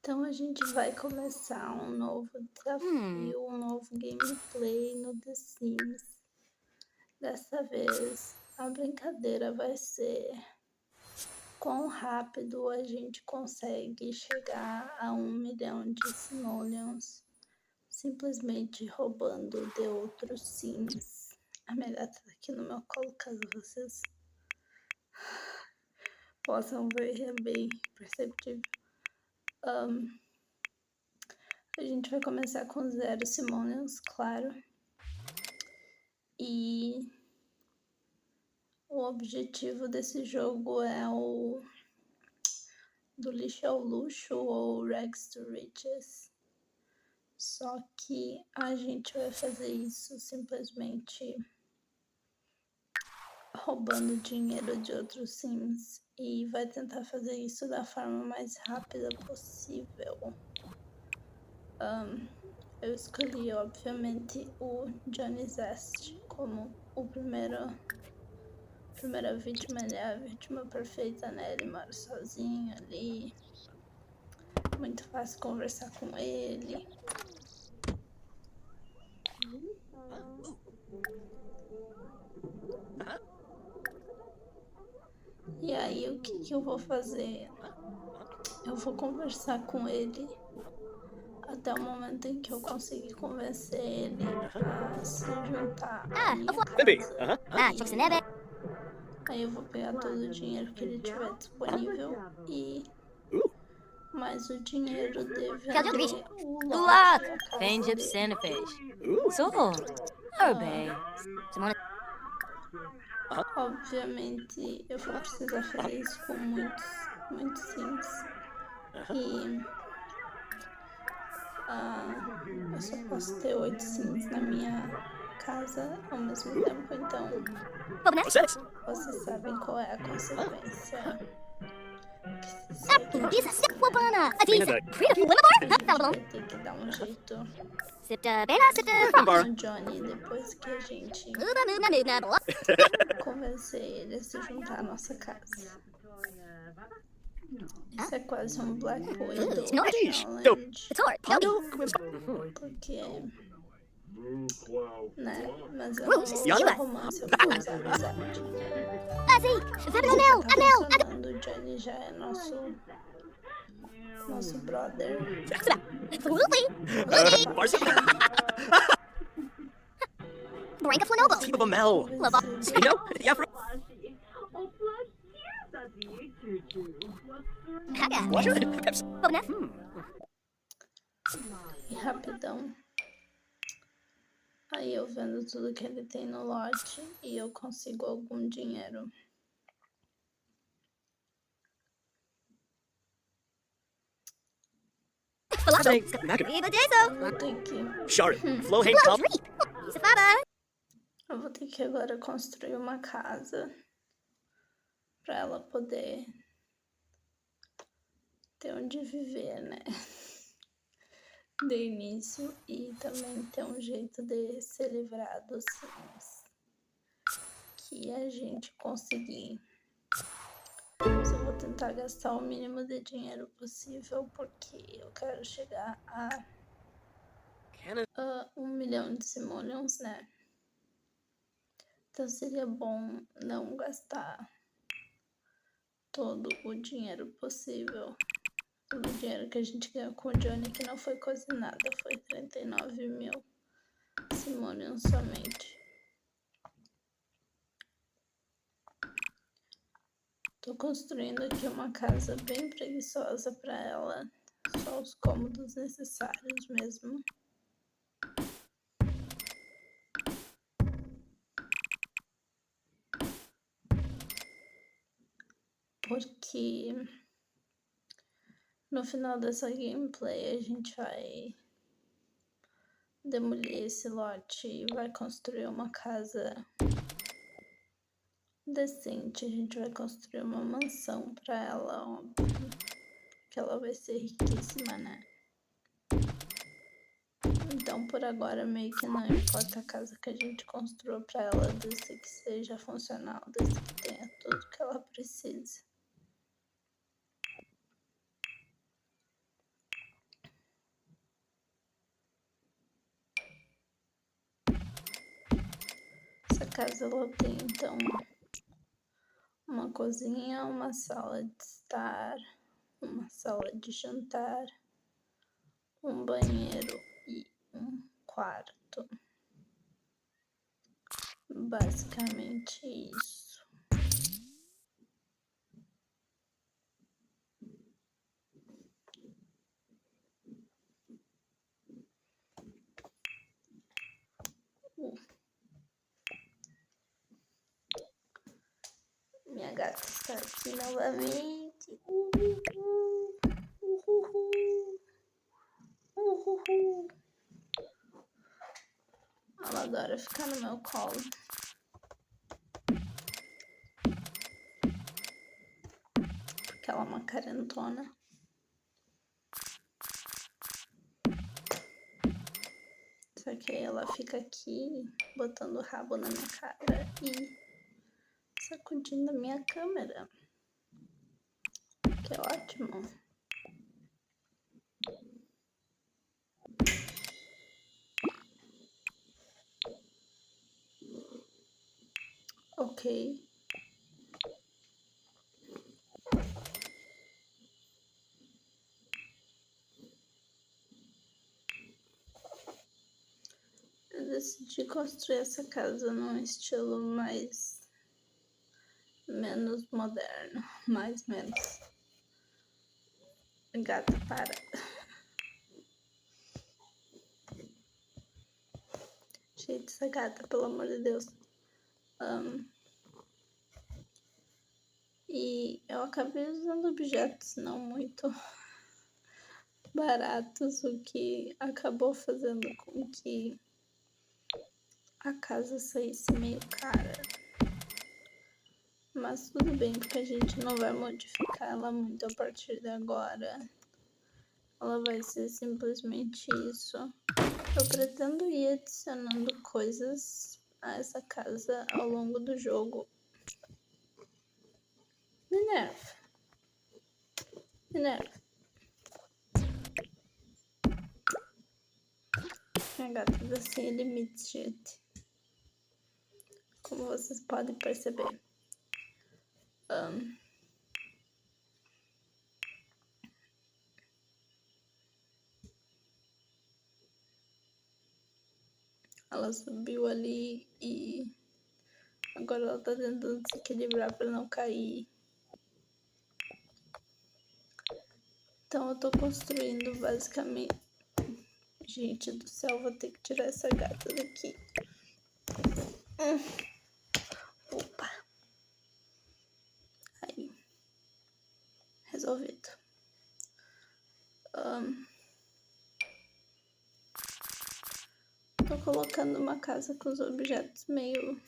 Então a gente vai começar um novo desafio, um novo gameplay no The Sims. Dessa vez a brincadeira vai ser quão rápido a gente consegue chegar a 1 milhão de simoleons simplesmente roubando de outros Sims. A melhor tá aqui no meu colo, caso vocês possam ver, é bem perceptível. A gente vai começar com 0 simoleons, claro. E o objetivo desse jogo é o do lixo ao luxo ou rags to riches. Só que a gente vai fazer isso simplesmente roubando dinheiro de outros sims e vai tentar fazer isso da forma mais rápida possível. Eu escolhi, obviamente, o Johnny Zest como o primeira vítima. Ele é a vítima perfeita, né? Ele mora sozinho ali. Muito fácil conversar com ele. E aí, o que eu vou fazer? Eu vou conversar com ele até o momento em que eu conseguir convencer ele a se juntar à minha casa. Aí eu vou pegar todo o dinheiro que ele tiver disponível e mais o dinheiro de vender o lote da casa dele. Obviamente eu vou precisar fazer isso com muitos sims. E eu só posso ter 8 sims na minha casa ao mesmo tempo, então vocês sabem qual é a consequência que se segue disso, né? A gente vai ter que dar um jeito no Johnny depois que a gente convencer ele a se juntar à nossa casa. Isso é quase um Black Widow challenge. Porque, né? Mas eu não vou usar romance, eu vou usar amizade. Tá funcionando, o Johnny já é nosso brother. E rapidão. Aí eu vendo tudo que ele tem no lote e eu consigo algum dinheiro. Eu vou ter eu vou ter que agora construir uma casa pra ela poder ter onde viver, né? De início, e também ter um jeito de se livrar dos sims que a gente conseguir. Mas eu vou tentar gastar o mínimo de dinheiro possível porque eu quero chegar a 1 milhão de simoleons, né? Então seria bom não gastar todo o dinheiro possível. Todo o dinheiro que a gente ganhou com o Johnny, que não foi quase nada, foi 39 mil simoleons somente. Tô construindo aqui uma casa bem preguiçosa pra ela, só os cômodos necessários mesmo. Porque no final dessa gameplay a gente vai demolir esse lote e vai construir uma casa decente. A gente vai construir uma mansão pra ela, óbvio, que ela vai ser riquíssima, né? Então por agora meio que não importa a casa que a gente construa pra ela, desde que seja funcional, desde que tenha tudo que ela precisa. casa ela tem, então, uma cozinha, uma sala de estar, uma sala de jantar, um banheiro e um quarto. Basicamente isso. Minha gata está aqui novamente. Ela adora ficar no meu colo. Porque ela é uma carentona. Só que aí ela fica aqui botando o rabo na minha cara e sacudindo a minha câmera. Que é ótimo. Ok. Eu decidi construir essa casa num estilo menos moderno. Mais menos. Gata, para. Gente, essa gata, pelo amor de Deus. E eu acabei usando objetos não muito baratos, o que acabou fazendo com que a casa saísse meio cara. Mas tudo bem, porque a gente não vai modificar ela muito a partir de agora. Ela vai ser simplesmente isso. Eu pretendo ir adicionando coisas a essa casa ao longo do jogo. Minerva. Minha gata tá sem limites, gente. Como vocês podem perceber. Ela subiu ali e agora ela tá tentando se equilibrar pra não cair. Então eu tô construindo basicamente... Gente do céu, vou ter que tirar essa gata daqui. Opa. Aí. Resolvido. Tô colocando uma casa com os objetos meio...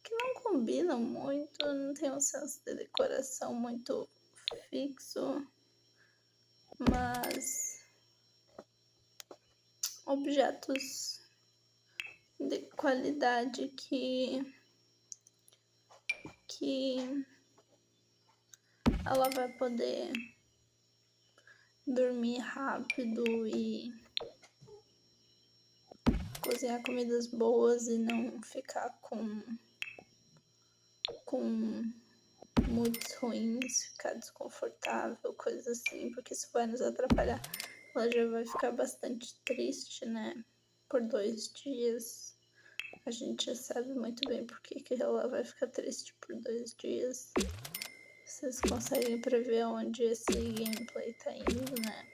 que não combinam muito, não tem um senso de decoração muito fixo, mas objetos de qualidade que ela vai poder dormir rápido e cozinhar comidas boas e não ficar com moods ruins, ficar desconfortável, coisas assim, porque isso vai nos atrapalhar. Ela já vai ficar bastante triste, né? Por 2 dias. A gente já sabe muito bem por que ela vai ficar triste por 2 dias. Vocês conseguem prever onde esse gameplay tá indo, né?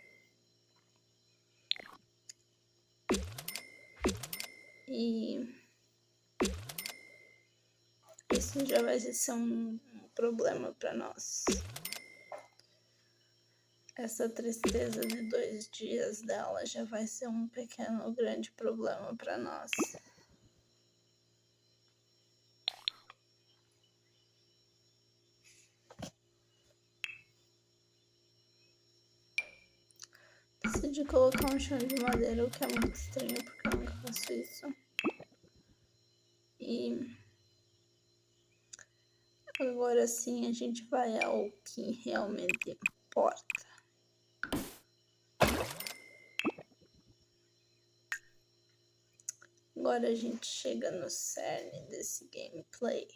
E isso já vai ser um problema pra nós. Essa tristeza de 2 dias dela já vai ser um pequeno, grande problema pra nós. Decidi colocar um chão de madeira, o que é muito estranho, porque eu nunca faço isso. E agora sim a gente vai ao que realmente importa. Agora a gente chega no cerne desse gameplay.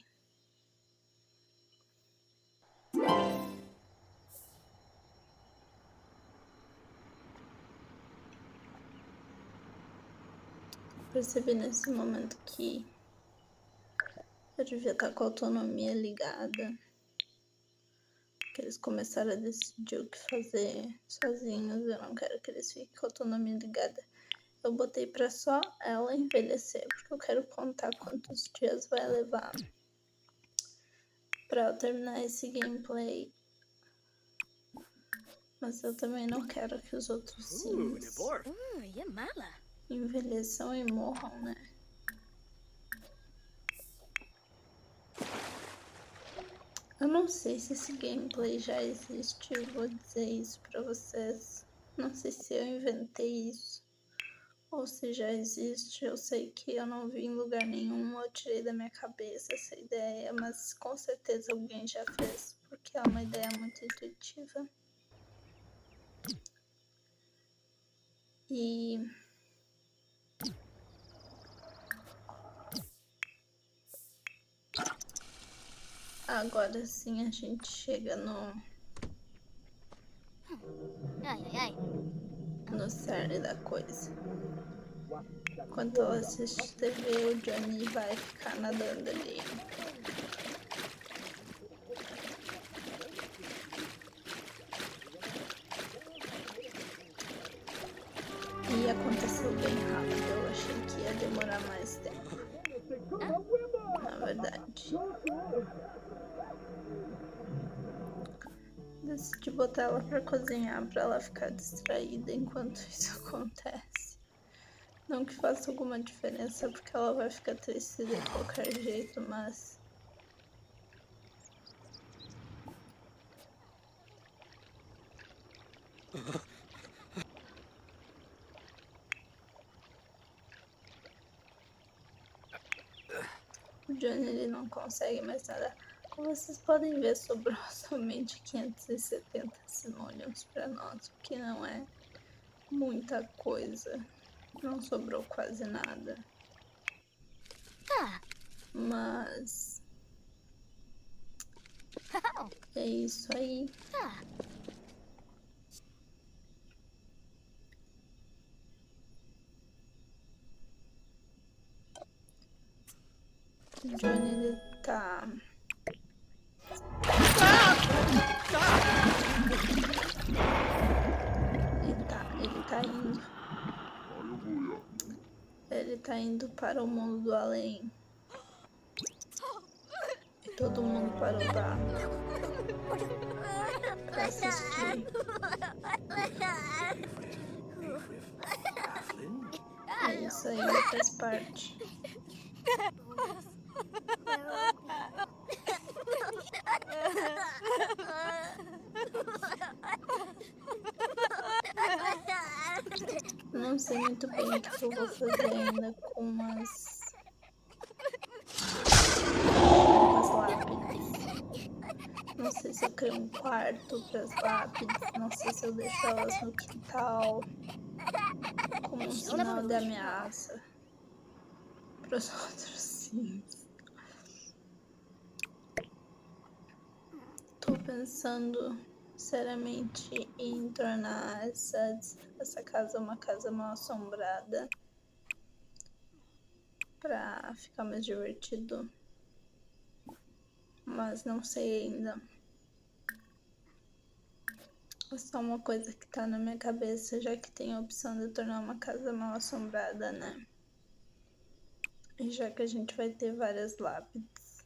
Percebi nesse momento que eu devia estar com a autonomia ligada. Que eles começaram a decidir o que fazer sozinhos. Eu não quero que eles fiquem com a autonomia ligada. Eu botei pra só ela envelhecer, porque eu quero contar quantos dias vai levar pra eu terminar esse gameplay. Mas eu também não quero que os outros sims envelheçam e morram, né? Eu não sei se esse gameplay já existe, eu vou dizer isso pra vocês. Não sei se eu inventei isso ou se já existe. Eu sei que eu não vi em lugar nenhum, eu tirei da minha cabeça essa ideia, mas com certeza alguém já fez, porque é uma ideia muito intuitiva. E agora sim a gente chega no cerne da coisa. Enquanto ela assiste TV, o Johnny vai ficar nadando ali. E aconteceu bem rápido, eu achei que ia demorar mais tempo. Na verdade. Decidi botar ela pra cozinhar, pra ela ficar distraída enquanto isso acontece. Não que faça alguma diferença, porque ela vai ficar triste de qualquer jeito, mas... O Johnny, ele não consegue mais nada. Como vocês podem ver, sobrou somente 570 simoleons pra nós, o que não é muita coisa. Não sobrou quase nada. Mas... é isso aí. O Johnny, ele tá... Ele tá indo. Ele tá indo para o mundo do além. E todo mundo parou pra assistir. É isso aí, faz parte. Não sei muito bem o que eu vou fazer ainda com as lápides. Não sei se eu crio um quarto para as lápides. Não sei se eu deixo elas no quintal como um sinal de ameaça para os outros sims. Tô pensando seriamente em tornar essa casa uma casa mal assombrada pra ficar mais divertido, mas não sei ainda. É só uma coisa que tá na minha cabeça, já que tem a opção de tornar uma casa mal assombrada, né? E já que a gente vai ter várias lápides.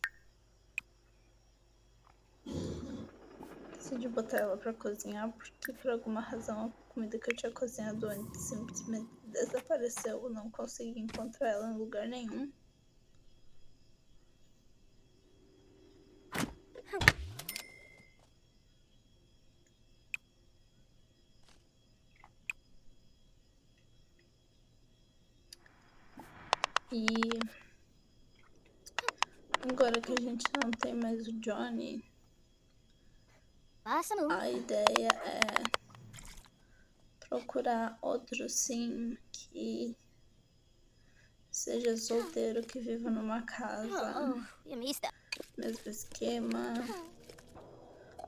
Decidi botar ela pra cozinhar porque por alguma razão a comida que eu tinha cozinhado antes simplesmente desapareceu. Eu não consegui encontrar ela em lugar nenhum. E agora que a gente não tem mais o Johnny, a ideia é procurar outro sim que seja solteiro que viva numa casa, mesmo esquema.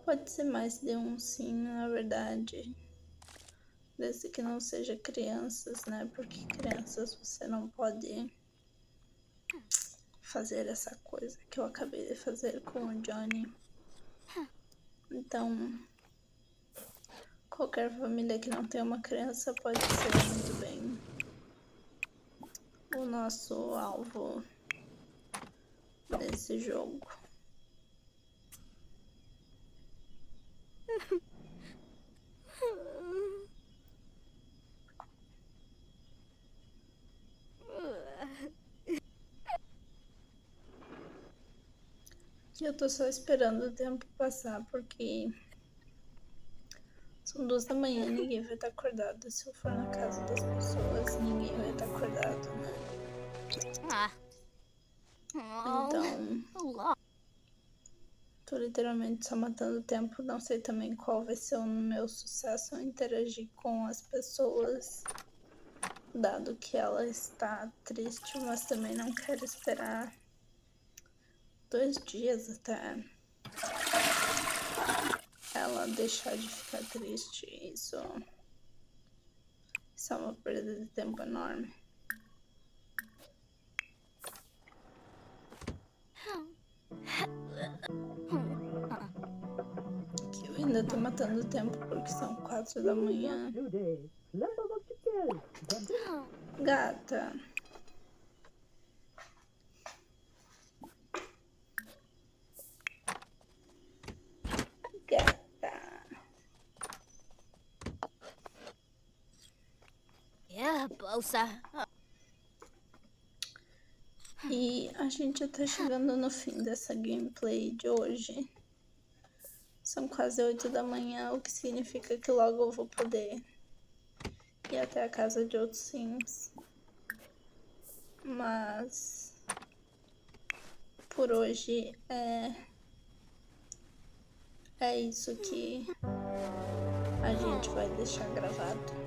Pode ser mais de um, sim, na verdade. Desde que não seja crianças, né? Porque crianças você não pode fazer essa coisa que eu acabei de fazer com o Johnny. Então, qualquer família que não tenha uma criança pode ser muito bem o nosso alvo nesse jogo. E eu tô só esperando o tempo passar, porque são 2 da manhã, ninguém vai estar acordado. Se eu for na casa das pessoas, ninguém vai estar acordado, né? Então, tô literalmente só matando tempo. Não sei também qual vai ser o meu sucesso ao interagir com as pessoas, dado que ela está triste, mas também não quero esperar 2 dias até ela deixar de ficar triste. Isso é uma perda de tempo enorme. Que eu ainda tô matando tempo porque são 4 da manhã. Gata. Gata. E a gente já tá chegando no fim dessa gameplay de hoje. São quase 8 da manhã, o que significa que logo eu vou poder ir até a casa de outros Sims. Mas por hoje é isso que a gente vai deixar gravado.